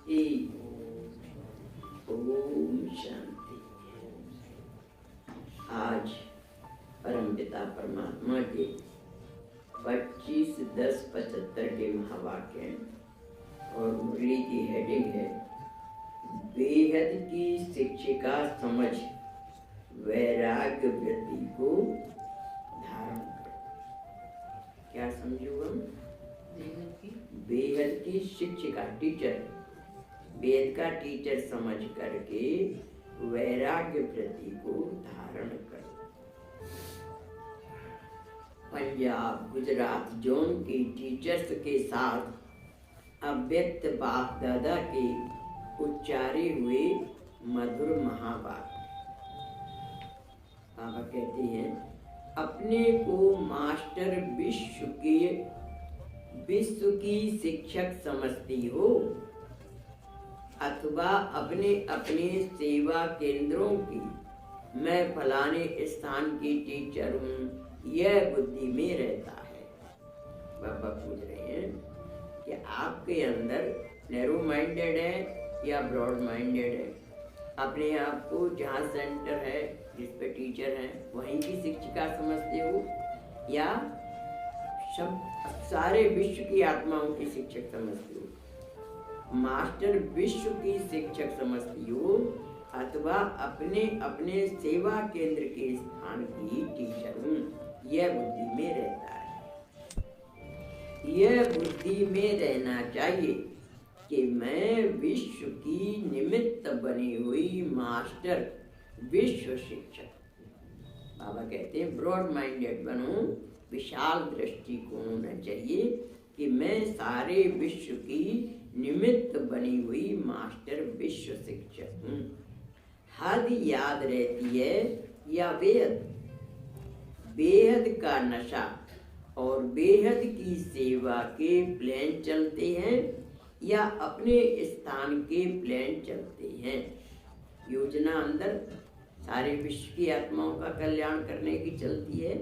शांति। ओम शांति। आज परमपिता परमात्मा के 25/10/75 के महावाक्य और मुरली की हेडिंग है बेहद की शिक्षिका समझ वैराग्य वृत्ति को धारण करो। क्या समझो हम? बेहद की शिक्षिका, टीचर, वेद का टीचर समझ करके वैराग्य वृत्ति को धारण करो। पंजाब, गुजरात जोन के टीचर्स के साथ अव्यक्त बाप दादा के उच्चारे हुए मधुर महावाक्य। बाबा कहते हैं, अपने को मास्टर विश्व की शिक्षक समझती हो अथवा अपने अपने सेवा केंद्रों की मैं फलाने स्थान की टीचर हूँ, यह बुद्धि में रहता है। बाबा पूछ रहे हैं कि आपके अंदर नैरो माइंडेड है या ब्रॉड माइंडेड है? अपने आप को जहाँ सेंटर है जिस पे टीचर है वहीं की शिक्षिका समझते हो या सब सारे विश्व की आत्माओं की शिक्षक समझती हो? मास्टर विश्व की शिक्षक समझती हो अथवा अपने अपने सेवा केंद्र के स्थान की टीचर हूँ, यह बुद्धि में रहता है। यह बुद्धि में रहना चाहिए कि मैं विश्व की निमित्त बनी हुई मास्टर विश्व शिक्षक। बाबा कहते हैं ब्रॉड माइंडेड बनो, विशाल दृष्टिकोण होना चाहिए कि मैं सारे विश्व की निमित्त बनी हुई मास्टर विश्व शिक्षक हूँ। हद याद रहती है या बेहद? बेहद का नशा और बेहद की सेवा के प्लान चलते हैं या अपने स्थान के प्लान चलते हैं? योजना अंदर सारे विश्व की आत्माओं का कल्याण करने की चलती है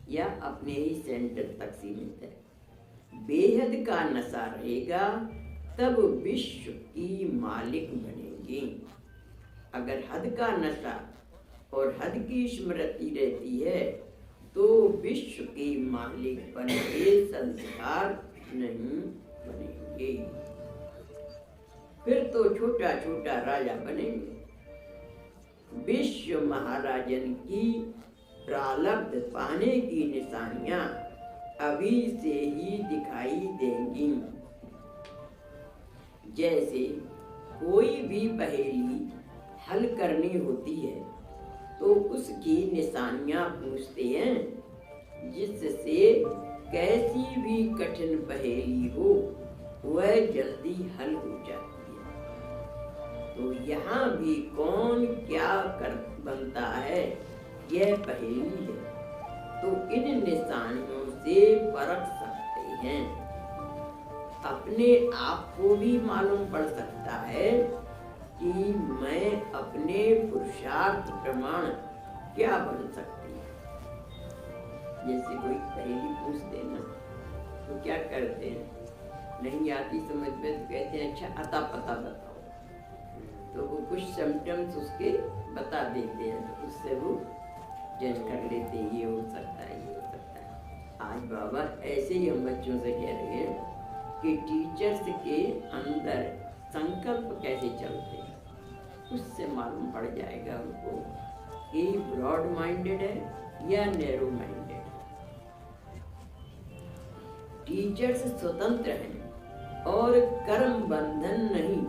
या अपने ही सेंटर तक सीमित है? बेहद का नशा रहेगा तब विश्व की मालिक बनेंगे। अगर हद का नशा और हद की स्मृति रहती है तो विश्व की मालिक बनेंगे, संस्कार नहीं बनेंगे। फिर तो छोटा छोटा राजा बनेंगे। विश्व महाराजन की प्रारब्ध पाने की निशानियां अभी से ही दिखाई देंगी। जैसे कोई भी पहेली हल करनी होती है तो उसकी निशानियां पूछते हैं, जिससे कैसी भी कठिन पहेली हो वह जल्दी हल हो जाती है। तो यहाँ भी कौन क्या कर बनता है यह पहेली है, तो इन निशानियों से परख सकते हैं। अपने आप को भी मालूम पड़ सकता है कि मैं अपने पुरुषार्थ प्रमाण क्या बन सकती है। जैसे कोई पहेली पूछते ना तो क्या करते हैं, नहीं आती समझ में तो कहते हैं अच्छा अता पता बताओ, तो वो कुछ सिम्टम्स उसके बता देते हैं, तो उससे वो जज कर लेते हैं ये हो सकता है, ये हो सकता है। आज बाबा ऐसे ही हम बच्चों से कह रहे हैं कि टीचर्स के अंदर संकल्प कैसे चलते हैं, उससे मालूम पड़ जाएगा उनको कि ब्रॉड माइंडेड है या नैरो माइंडेड है। टीचर्स स्वतंत्र हैं और कर्म बंधन नहीं,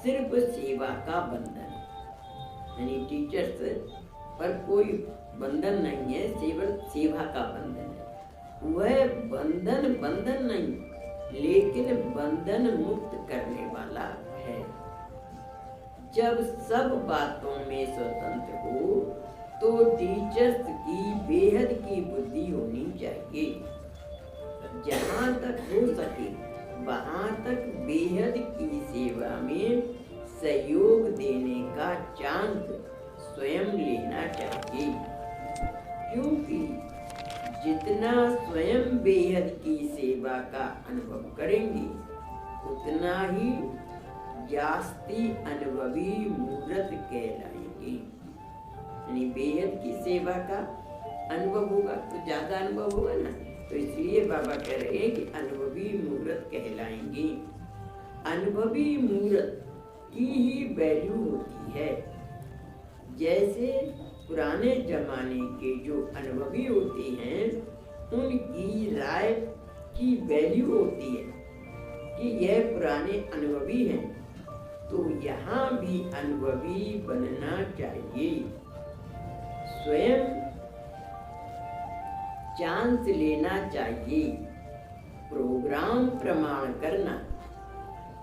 सिर्फ सेवा का बंधन। यानी टीचर्स पर कोई बंधन नहीं है, सेवा का बंधन है। वह बंधन नहीं लेकिन बंधन मुक्त करने वाला है। जब सब बातों में स्वतंत्र हो तो टीचर्स की बेहद की बुद्धि होनी चाहिए। जहाँ तक हो सके वहाँ तक बेहद की सेवा में सहयोग देने का चांस स्वयं लेना चाहिए, क्योंकि जितना स्वयं बेहद की सेवा का अनुभव करेंगे उतना ही जास्ती अनुभवी मूर्त कहलाएंगे। यानी बेहद की सेवा का अनुभव होगा तो ज्यादा अनुभव होगा ना, तो इसलिए बाबा कह रहे हैं कि अनुभवी मूर्त कहलाएंगे। अनुभवी मूर्त की ही वैल्यू होती है। जैसे पुराने जमाने के जो अनुभवी होते हैं उनकी राय की वैल्यू होती है कि यह पुराने अनुभवी हैं, तो यहाँ भी अनुभवी बनना चाहिए। स्वयं चांस लेना चाहिए, प्रोग्राम प्रमाण करना,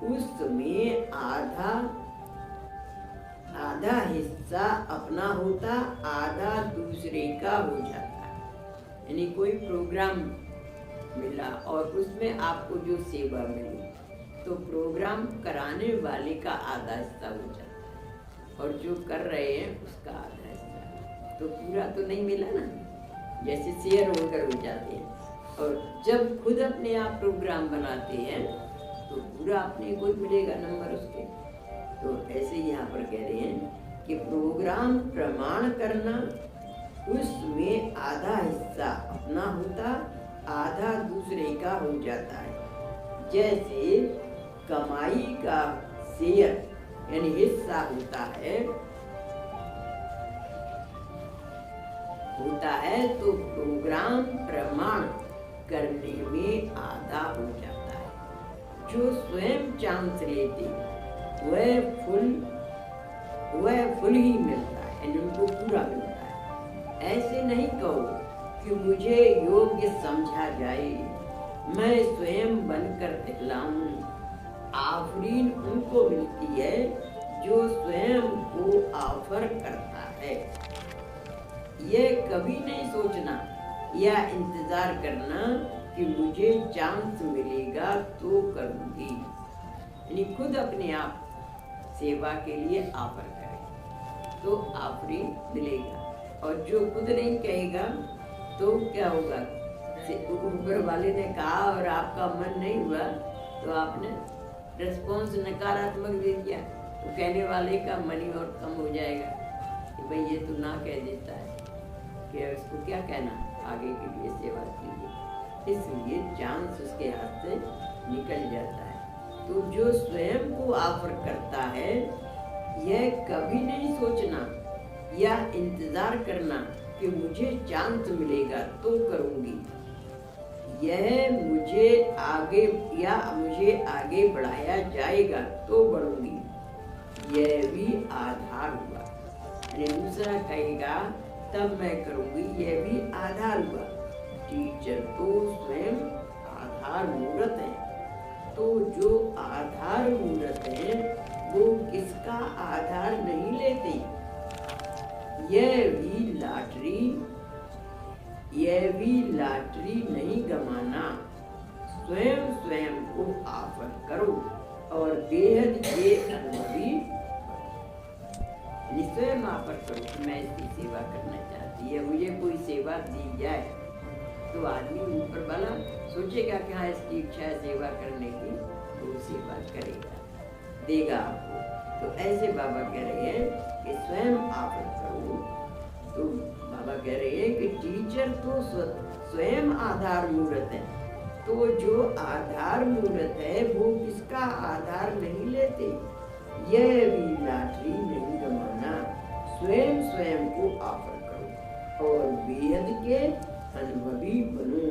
उसमें आधा हिस्सा अपना होता, आधा दूसरे का हो जाता। यानी कोई प्रोग्राम मिला और उसमें आपको जो सेवा मिली तो प्रोग्राम कराने वाले का आधा हिस्सा हो जाता है और जो कर रहे हैं उसका आधा हिस्सा, तो पूरा तो नहीं मिला ना। जैसे शेयर होल्डर हो जाते हैं और जब खुद अपने आप प्रोग्राम बनाते हैं तो पूरा अपने को मिलेगा नंबर उसके। तो ऐसे यहाँ पर कह रहे हैं कि प्रोग्राम प्रमाण करना, उसमें आधा हिस्सा अपना होता, आधा दूसरे का हो जाता है। जैसे कमाई का शेयर यानी हिस्सा होता है तो प्रोग्राम प्रमाण करने में आधा हो जाता है। जो स्वयं चांस लेते वह फुल ही मिलता है, यानी उनको पूरा मिलता है। ऐसे नहीं कहो कि मुझे योग्य समझा जाए, मैं स्वयं बनकर दिखलाऊं। आफरीन उनको मिलती है जो स्वयं को ऑफर करता है। यह कभी नहीं सोचना या इंतजार करना कि मुझे चांस मिलेगा तो करूंगी। यानी खुद अपने आप सेवा के लिए ऑफर करे तो ऑफरिंग मिलेगा, और जो खुद नहीं कहेगा तो क्या होगा? ऊपर वाले ने कहा और आपका मन नहीं हुआ तो आपने रिस्पॉन्स नकारात्मक दे दिया, तो कहने वाले का मन ही और कम हो जाएगा कि भाई ये तो ना कह देता है कि उसको क्या कहना, आगे के लिए सेवा कीजिए। इसलिए चांस उसके हाथ से निकल जाता है। तो जो स्वयं को ऑफर करता है, यह कभी नहीं सोचना या इंतजार करना कि मुझे चांस मिलेगा तो करूंगी, यह मुझे आगे बढ़ाया जाएगा तो बढ़ूंगी, यह भी आधार हुआ। दूसरा कहेगा तब मैं करूंगी, यह भी आधार हुआ। टीचर तो स्वयं आधार मूर्त है, तो जो आधार मूर्त है वो किसका आधार नहीं लेते। यह भी लॉटरी नहीं गमाना। स्वयं को ऑफर करो और बेहद ये अनुभवी स्वयं ऑफर करो कि मैं इसकी सेवा करना चाहती है, मुझे कोई सेवा दी जाए। तो आदमी ऊपर वाला सोचेगा कि हाँ इसकी इच्छा है सेवा करने की, तो वो सेवा करेगा, देगा आपको। तो ऐसे बाबा कह रहे हैं कि स्वयं ऑफर करो। तो बाबा कह रहे हैं कि टीचर तो स्वयं आधार मूर्त है, तो जो आधार मूर्त है वो किसका आधार नहीं लेते। यह भी लॉटरी नहीं गमाना। स्वयं को ऑफर करो और बेहद के अनुभवी बनो,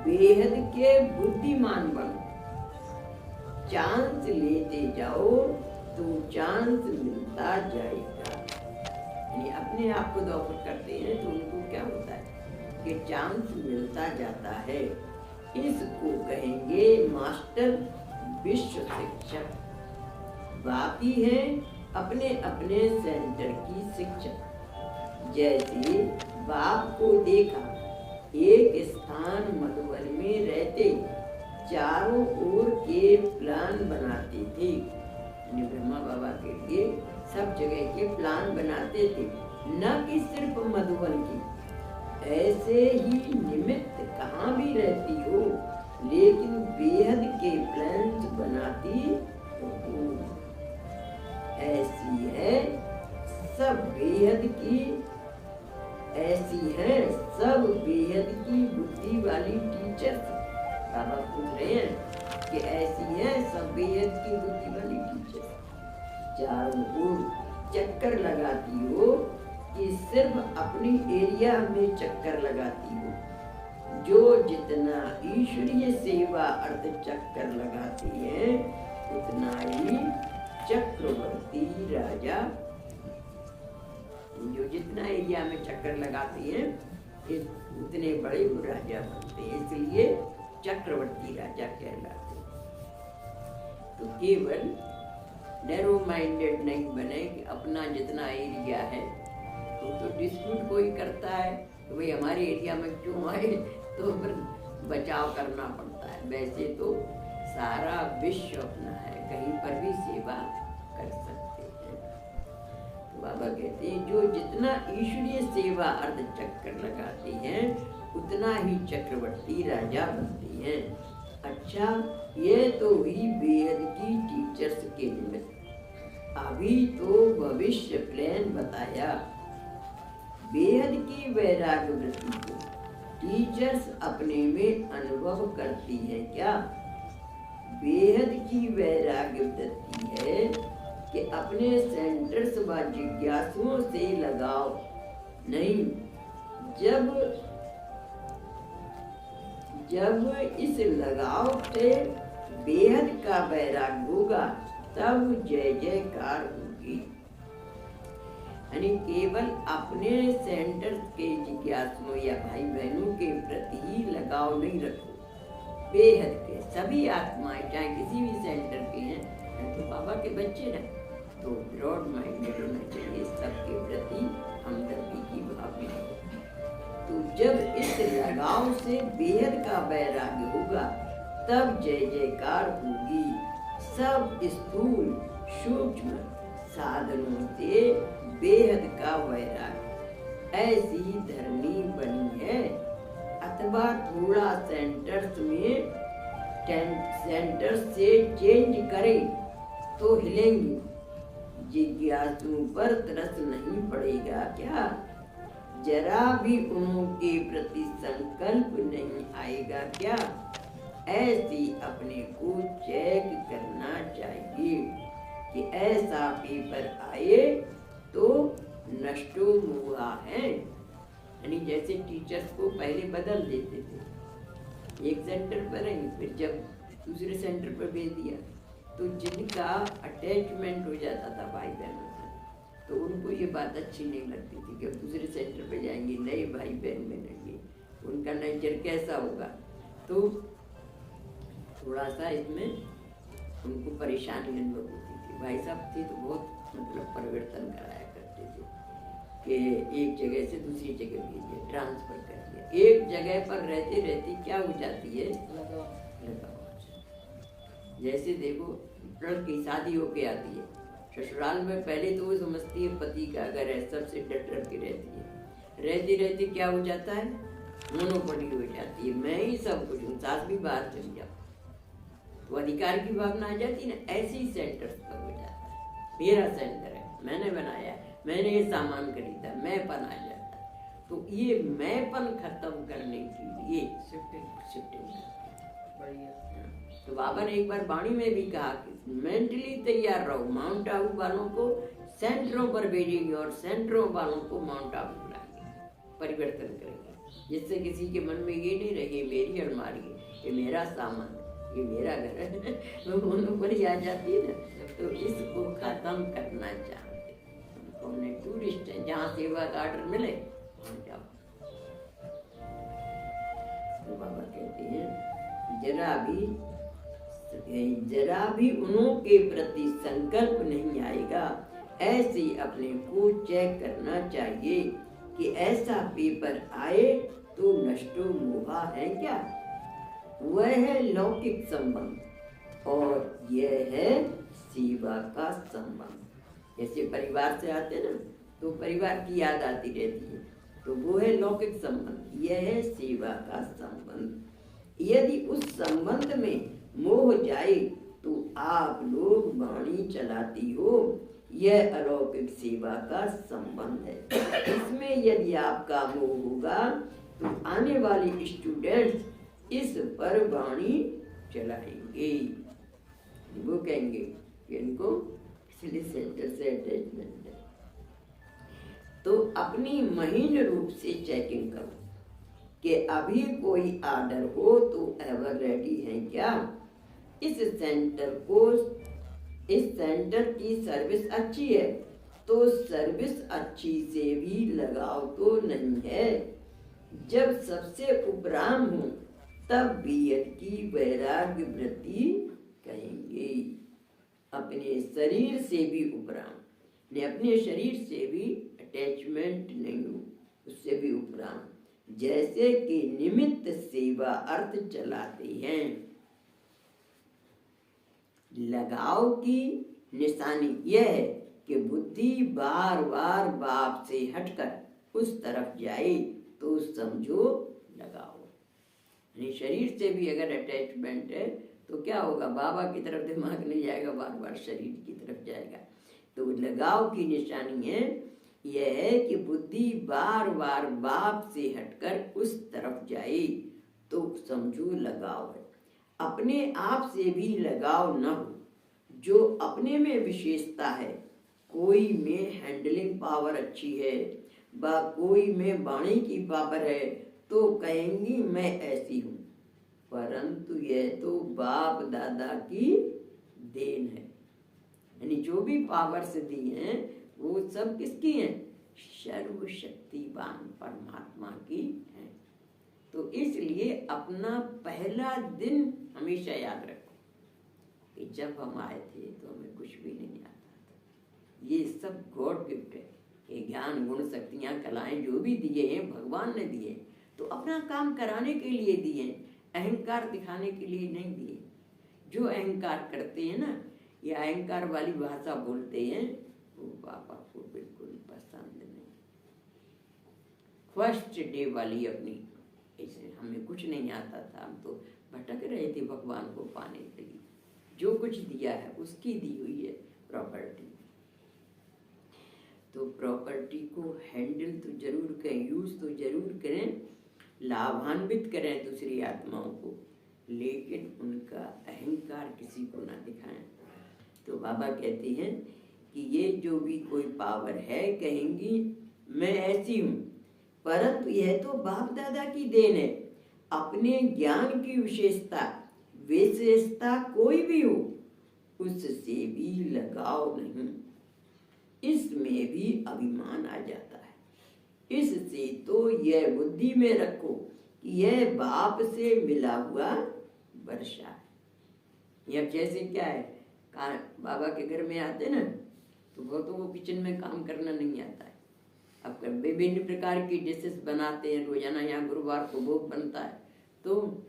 बेहद के बुद्धिमान बनो। चांस लेते जाओ तो चांस मिलता जाएगा। यानी अपने आप को ऑफर करते हैं तो उनको क्या होता है कि चांस मिलता जाता है। इसको कहेंगे मास्टर विश्व शिक्षक। बाकी है अपने अपने सेंटर की शिक्षक। जैसे बाप को देखा, एक स्थान मधुबन में रहते चारों ओर के प्लान बनाते थे। ब्रह्मा बाबा के लिए सब जगह के प्लान बनाते थे, न कि सिर्फ मधुबन की। ऐसे ही निमित्त कहाँ भी रहती हो, लेकिन बेहद के प्लान बनाती बेहद की ऐसी है सब बेहद की बुद्धि वाली टीचर। बाबा पूछ रहे हैं कि ऐसी है सब बेहद की बुद्धि वाली टीचर, चारों ओर चक्कर लगाती हो कि सिर्फ अपनी एरिया में चक्कर लगाती हो। जो जितना ईश्वरीय सेवा अर्थ चक्कर लगाती है उतना ही चक्रवर्ती राजा, जो जितना एरिया में चक्कर लगाती है उतने बड़े वो राजा बनते हैं, इसलिए चक्रवर्ती राजा कहलाते हैं। तो केवल नैरो माइंडेड नहीं बने कि अपना जितना एरिया है तो डिस्प्यूट कोई करता है तो भाई हमारे एरिया में क्यों आए, तो फिर बचाव करना पड़ता है। वैसे तो सारा विश्व अपना है, कहीं पर भी सेवा कर सकते हैं। तो बाबा कहते हैं जो जितना ईश्वरीय सेवा अर्ध चक्कर लगाती हैं उतना ही चक्रवर्ती राजा बनती हैं। अच्छा, ये तो हुई बेहद की टीचर्स के निमित्त। अभी तो भविष्य प्लान बताया। बेहद की वैराग्य वृत्ति को टीचर्स अपने में अनुभव करती है क्या? बेहद की वैराग्य वृत्ति है कि अपने सेंटर्स व जिज्ञासुओं से लगाव नहीं। जब इस लगाव से बेहद का वैराग्य होगा तब जय जयकार होगी। यानी केवल अपने सेंटर्स के जिज्ञासुओं या भाई बहनों के प्रति ही लगाव नहीं रखो, बेहद के सभी आत्माएं चाहे किसी भी सेंटर के हैं तो बाबा के बच्चे ना, तो ब्रॉड माइंडेड होना चाहिए, सबके प्रति हमदर्दी की भावना। तो जब इस लगाव से बेहद का वैराग्य होगा तब जय जयकार होगी। सब स्थूल सूक्ष्म साधनों से बेहद का वैराग्य ऐसी धरनी बनी है, अथवा थोड़ा सेंटर्स से चेंज करे तो हिलेंगी। जिज्ञासुओं पर तरस नहीं पड़ेगा क्या? जरा भी उनके प्रति संकल्प नहीं आएगा क्या? ऐसी अपने को चेक करना चाहिए कि ऐसा पेपर आए तो नष्टो मुआ है। यानी जैसे टीचर्स को पहले बदल देते थे, एक सेंटर पर रहेंगे फिर जब दूसरे सेंटर पर भेज दिया तो जिनका अटैचमेंट हो जाता था भाई बहनों से तो उनको ये बात अच्छी नहीं लगती थी कि दूसरे सेंटर पर जाएंगे नए भाई बहन मिलेंगे, उनका नेचर कैसा होगा। तो थोड़ा सा इसमें उनको परेशानी अनुभव होती थी। भाई साहब थे तो बहुत मतलब परिवर्तन कराया करते थे कि एक जगह से दूसरी जगह भेजिए, ट्रांसफर कर दिया। एक जगह पर रहते रहते क्या हो जाती है लगाव। जैसे देखो लड़की शादी होके आती है ससुराल में, पहले तो वो समझती है पति का घर है, सबसे डर के रहती है। रहते रहते क्या हो जाता है, मोनोपोली हो जाती है, मैं ही सब कुछ हूँ, सास भी बाहर चल जाओ तो अधिकार की भावना आ जाती है ना। ऐसे ही सेंटर्स पर हो जाता है, मेरा सेंटर है, मैंने बनाया, मैंने ये सामान खरीदा, मैंपन आ जाता है। तो ये मैंपन खत्म करने के लिए शिफ्टिंग बढ़िया। तो बाबा ने एक बार वाणी में भी कहा कि मेंटली तैयार रहो, माउंट आबू वालों को सेंटरों पर भेजेंगे और सेंटरों वालों को माउंट आबू बुलाएंगे, परिवर्तन करेंगे, जिससे किसी के मन में ये नहीं रहे मेरी अलमारी है, ये मेरा सामान, ये मेरा घर है, तो मोनोपोली आ जाती है ना। तो इसको खत्म करना चाहते हमने टूरिस्ट है, जहाँ सेवा का ऑर्डर मिले वहाँ जाओ। तो बाबा कहते हैं जरा भी उनके प्रति संकल्प नहीं आएगा, ऐसे अपने को चेक करना चाहिए कि ऐसा पेपर आए तो नष्टो मोहा है क्या? वह है लौकिक संबंध और यह है सेवा का संबंध। जैसे परिवार से आते ना तो परिवार की याद आती रहती है, तो वो है लौकिक संबंध, यह है सेवा का संबंध। यदि उस संबंध में मोह जाए तो आप लोग वाणी चलाती हो यह अलौकिक सेवा का संबंध है। इसमें यदि आपका मोह होगा तो आने वाले स्टूडेंट्स इस पर वाणी चलाएंगे। वो कहेंगे कि इनको इसलिए सेंटर से अटैचमेंट है। तो अपनी महीन रूप से चेकिंग करो कि अभी कोई आर्डर हो तो एवर रेडी है क्या। इस सेंटर की सर्विस अच्छी है तो सर्विस अच्छी से भी लगाव तो नहीं है। जब सबसे उपराम हो तब बीएड की वैराग्य वृत्ति कहेंगे। अपने शरीर से भी उपराम, ने अपने शरीर से भी अटैचमेंट नहीं हो, उससे भी उपराम, जैसे कि निमित्त सेवा अर्थ चलाते हैं। लगाव की निशानी यह है कि बुद्धि बार बार बाप से हटकर उस तरफ जाए तो समझो लगाव। यानी शरीर से भी अगर अटैचमेंट है तो क्या होगा, बाबा की तरफ दिमाग नहीं जाएगा, बार बार शरीर की तरफ जाएगा। तो लगाव की निशानी है यह है कि बुद्धि बार बार बाप से हटकर उस तरफ जाए तो समझो लगाव है। अपने आप से भी लगाव न हो, जो अपने में विशेषता है, कोई में हैंडलिंग पावर अच्छी है व कोई में वाणी की पावर है तो कहेंगी मैं ऐसी हूँ, परंतु यह तो बाप दादा की देन है। यानी जो भी पावर्स दी हैं वो सब किसकी हैं, सर्वशक्तिवान परमात्मा की हैं। तो इसलिए अपना पहला दिन हमेशा याद रखो कि जब हम आए थे तो हमें कुछ भी नहीं आता था। ये सब गॉड गिफ्ट है। ये ज्ञान गुण शक्तियाँ कलाएं जो भी दिए हैं भगवान ने दिए, तो अपना काम कराने के लिए दिए, अहंकार दिखाने के लिए नहीं दिए। जो अहंकार करते हैं ना, ये अहंकार वाली भाषा बोलते हैं, वो बाबा को बिल्कुल पसंद नहीं। फर्स्ट डे वाली अपनी ऐसे हमें कुछ नहीं आता था, हम तो भटक रहे थे भगवान को पाने के लिए। जो कुछ दिया है उसकी दी हुई है प्रॉपर्टी, तो प्रॉपर्टी को हैंडल तो जरूर करें, यूज तो जरूर करें, लाभान्वित करें दूसरी आत्माओं को, लेकिन उनका अहंकार किसी को ना दिखाएं। तो बाबा कहते हैं कि ये जो भी कोई पावर है, कहेंगी मैं ऐसी हूँ, परंतु यह तो बाप दादा की देन है। अपने ज्ञान की विशेषता कोई भी हो, उससे भी लगाव नहीं, इसमें भी अभिमान आ जाता है। इससे तो यह बुद्धि में रखो कि यह बाप से मिला हुआ वर्षा है। यह जैसे क्या है, बाबा के घर में आते ना तो वो किचन में काम करना नहीं आता है। अब विभिन्न प्रकार की डिशेस बनाते हैं रोजाना, यहाँ गुरुवार को भोग बनता है, तो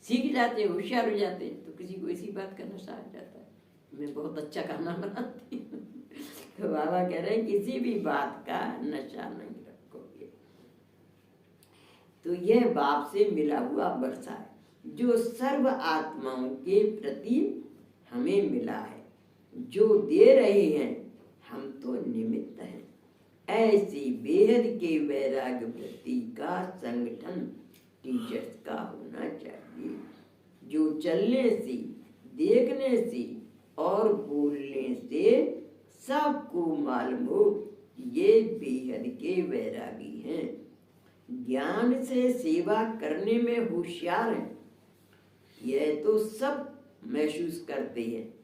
सीख जाते हैं, होशियार हो जाते हैं। तो किसी को इसी बात का नशा आ जाता है, मैं बहुत अच्छा खाना बनाती हूँ। तो बाबा कह रहे हैं किसी भी बात का नशा नहीं रखोगे। तो यह बाप से मिला हुआ वर्षा है जो सर्व आत्माओं के प्रति हमें मिला है, जो दे रहे हैं हम तो निमित्त हैं। ऐसी बेहद के वैराग्य वृत्ति का संगठन टीचर्स का होना चाहिए, जो चलने से, देखने से और बोलने से सबको मालूम हो ये बेहद के वैरागी हैं, ज्ञान से सेवा करने में होशियार हैं, यह तो सब महसूस करते हैं।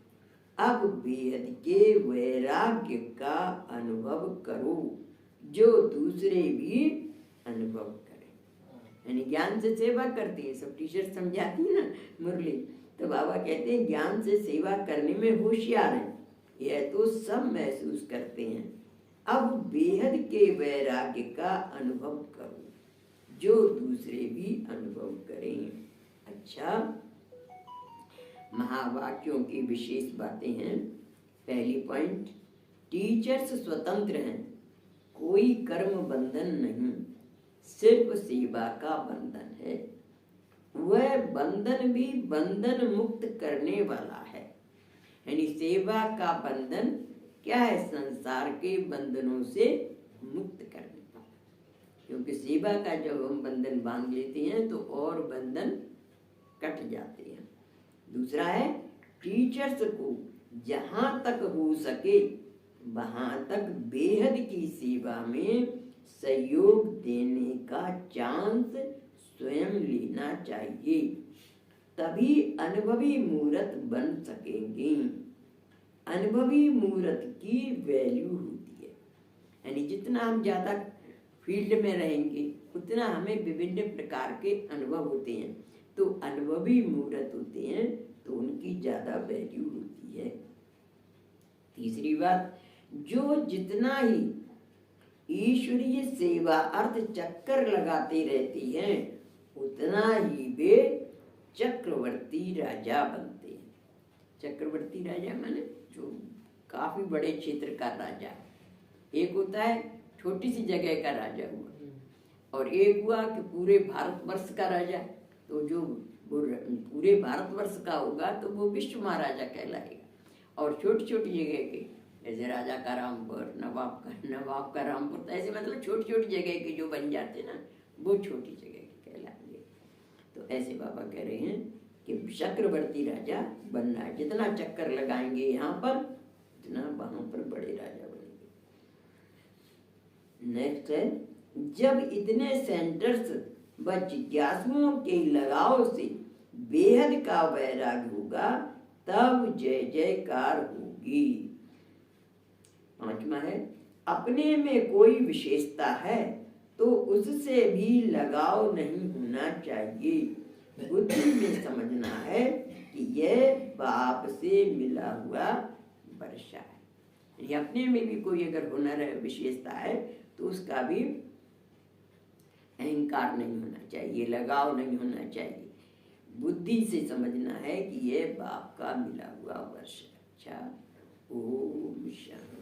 अब बेहद के वैराग्य का अनुभव करो जो दूसरे भी अनुभव करें। यानी ज्ञान से सेवा करती है, सब टीचर समझाती है ना मुरली, तो बाबा कहते हैं ज्ञान से सेवा करने में होशियार हैं, यह तो सब महसूस करते हैं। अब बेहद के वैराग्य का अनुभव करो जो दूसरे भी अनुभव करें। अच्छा, महावाक्यों की विशेष बातें हैं। पहली पॉइंट, टीचर्स स्वतंत्र हैं, कोई कर्म बंधन नहीं, सिर्फ सेवा का बंधन है। वह बंधन भी बंधन मुक्त करने वाला है। यानी सेवा का बंधन क्या है, संसार के बंधनों से मुक्त करने का। क्योंकि सेवा का जब हम बंधन बांध लेते हैं तो और बंधन कट जाते हैं। दूसरा है, टीचर्स को जहाँ तक हो सके वहाँ तक बेहद की सेवा में सहयोग देने का चांस स्वयं लेना चाहिए, तभी अनुभवी मूर्त बन सकेंगे। अनुभवी मूर्त की वैल्यू होती है, यानी जितना हम ज़्यादा फील्ड में रहेंगे उतना हमें विभिन्न प्रकार के अनुभव होते हैं, तो अनुभवी मूर्त होते हैं तो उनकी ज़्यादा वैल्यू होती है। तीसरी बात, जो जितना ही ईश्वरीय सेवा अर्थ चक्कर लगाते रहते हैं उतना ही वे चक्रवर्ती राजा बनते हैं। चक्रवर्ती राजा माने जो काफी बड़े क्षेत्र का राजा। एक होता है छोटी सी जगह का राजा हुआ, और एक हुआ कि पूरे भारतवर्ष का राजा। तो जो पूरे भारतवर्ष का होगा तो वो विश्व महाराजा कहलाएगा, और छोटी छोटी जगह के जैसे राजा का रामपुर, नवाब का रामपुर, तो ऐसे मतलब छोटी छोटी जगह के जो बन जाते ना वो छोटी जगह के कहलाएंगे। तो ऐसे बाबा कह रहे हैं कि चक्रवर्ती राजा बनना है, जितना चक्कर लगाएंगे यहाँ पर उतना वहां पर बड़े राजा बनेंगे। नेक्स्ट है, जब इतने सेंटर्स व जिज्ञासुओं के लगाव से बेहद का वैराग्य होगा तब जय जयकार होगी। पांचवा है, अपने में कोई विशेषता है तो उससे भी लगाव नहीं होना चाहिए। बुद्धि में समझना है कि यह बाप से मिला हुआ वर्षा है। ये अपने में भी कोई अगर हुनर है, विशेषता है तो उसका भी अहंकार नहीं होना चाहिए, लगाव नहीं होना चाहिए। बुद्धि से समझना है कि यह बाप का मिला हुआ वर्षा। अच्छा, ओम शांति।